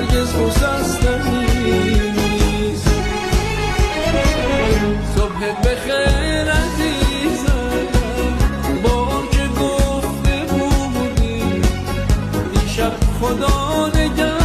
هرگز گسستنی نیست. صبحت بخیر عزیزم، بار که گفته بودی دیشب خدا نگه